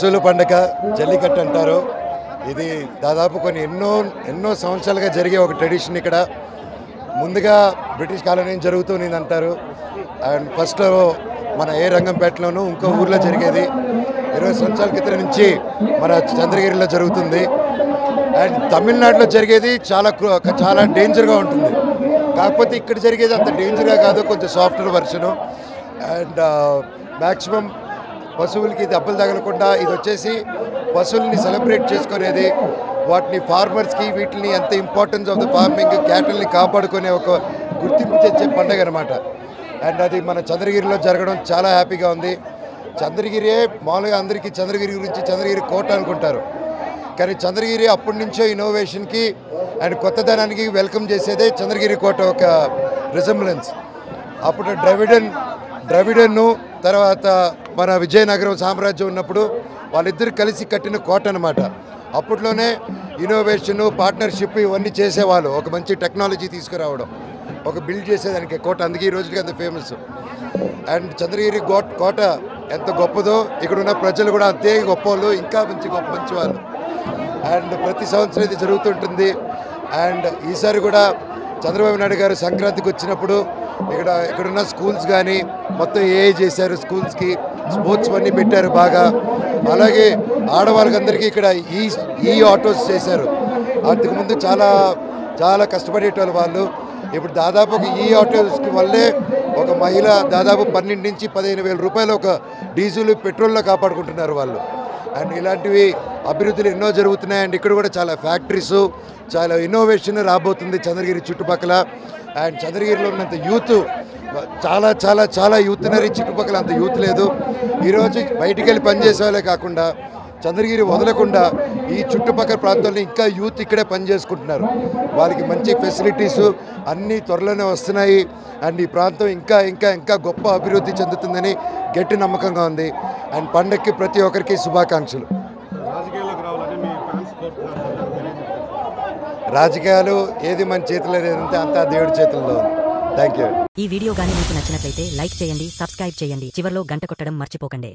పశువుల పండుగ జల్లికట్టు అంటారు. ఇది దాదాపు కొన్ని ఎన్నో సంవత్సరాలుగా జరిగే ఒక ట్రెడిషన్. ఇక్కడ ముందుగా బ్రిటిష్ కాలనీ జరుగుతుంది అంటారు. అండ్ ఫస్ట్ మన రంగంపేటలోనూ ఇంకో ఊర్లో జరిగేది. 20 సంవత్సరాల క్రితం నుంచి మన చంద్రగిరిలో జరుగుతుంది. అండ్ తమిళనాడులో జరిగేది చాలా డేంజర్గా ఉంటుంది. కాకపోతే ఇక్కడ జరిగేది అంత డేంజర్గా కాదు, కొంచెం సాఫ్ట్వేర్ వర్షను. అండ్ మ్యాక్సిమం పశువులకి దెబ్బలు తగలకుండా ఇది వచ్చేసి పశువుల్ని సెలబ్రేట్ చేసుకునేది, వాటిని ఫార్మర్స్కి వీటిని ఎంత ఇంపార్టెన్స్ ఆఫ్ ద ఫార్మింగ్, క్యాటిల్ని కాపాడుకునే ఒక గుర్తింపు తెచ్చే పండుగ అనమాట. అండ్ అది మన చంద్రగిరిలో జరగడం చాలా హ్యాపీగా ఉంది. చంద్రగిరి మామూలుగా అందరికీ చంద్రగిరి గురించి చంద్రగిరి కోట అనుకుంటారు, కానీ చంద్రగిరి అప్పటి నుంచో ఇన్నోవేషన్కి అండ్ కొత్తదనానికి వెల్కమ్ చేసేదే చంద్రగిరి కోట ఒక రిజంబ్లెన్స్. అప్పుడు ద్రవిడన్ను తర్వాత మన విజయనగరం సామ్రాజ్యం ఉన్నప్పుడు వాళ్ళిద్దరు కలిసి కట్టిన కోట అనమాట. అప్పట్లోనే ఇన్నోవేషను, పార్ట్నర్షిప్ ఇవన్నీ చేసేవాళ్ళు. ఒక మంచి టెక్నాలజీ తీసుకురావడం, ఒక బిల్డ్ చేసేదానికి కోట. అందుకే ఈ రోజుకి అంత ఫేమస్. అండ్ చంద్రగిరి కోట ఎంత గొప్పదో ఇక్కడున్న ప్రజలు కూడా అంతే గొప్పవాళ్ళు, ఇంకా మంచి వాళ్ళు. అండ్ ప్రతి సంవత్సరం ఇది జరుగుతుంటుంది. అండ్ ఈసారి కూడా చంద్రబాబు నాయుడు గారు సంక్రాంతికి వచ్చినప్పుడు ఇక్కడున్న స్కూల్స్ కానీ మొత్తం చేశారు. స్కూల్స్కి స్పోర్ట్స్ అన్నీ పెట్టారు బాగా. అలాగే ఆడవాళ్ళకందరికీ ఇక్కడ ఈ ఆటోస్ చేశారు. అంతకుముందు చాలా కష్టపడేటోళ్ళు వాళ్ళు. ఇప్పుడు దాదాపు ఒక ఆటోస్కి వల్లే ఒక మహిళ దాదాపు 12 నుంచి 15 వేల రూపాయలు ఒక డీజిల్ పెట్రోల్లో కాపాడుకుంటున్నారు వాళ్ళు. అండ్ ఇలాంటివి అభివృద్ధులు ఎన్నో జరుగుతున్నాయి. అండ్ ఇక్కడ కూడా చాలా ఫ్యాక్టరీసు, చాలా ఇన్నోవేషన్ రాబోతుంది చంద్రగిరి చుట్టుపక్కల. అండ్ చంద్రగిరిలో ఉన్నంత యూత్ చాలా యూత్ ఉన్నారు. చుట్టుపక్కల అంత యూత్ లేదు. ఈరోజు బయటికి వెళ్ళి పనిచేసే వాళ్ళే కాకుండా చంద్రగిరి వదలకుండా ఈ చుట్టుపక్కల ప్రాంతాల్లో ఇంకా యూత్ ఇక్కడే పనిచేసుకుంటున్నారు. వాళ్ళకి మంచి ఫెసిలిటీసు అన్నీ త్వరలోనే వస్తున్నాయి. అండ్ ఈ ప్రాంతం ఇంకా గొప్ప అభివృద్ధి చెందుతుందని గట్టి నమ్మకంగా ఉంది. అండ్ పండగకి ప్రతి ఒక్కరికి శుభాకాంక్షలు. రాజకీయాలు ఏది మన చేతిలో లేదంటే అంతా దేవుడి చేతుల్లో ఉంది. Thank you. ఈ వీడియో గానీ మీకు నచ్చినట్లయితే లైక్ చేయండి, సబ్స్క్రైబ్ చేయండి, చివర్లో గంట కొట్టడం మర్చిపోకండి.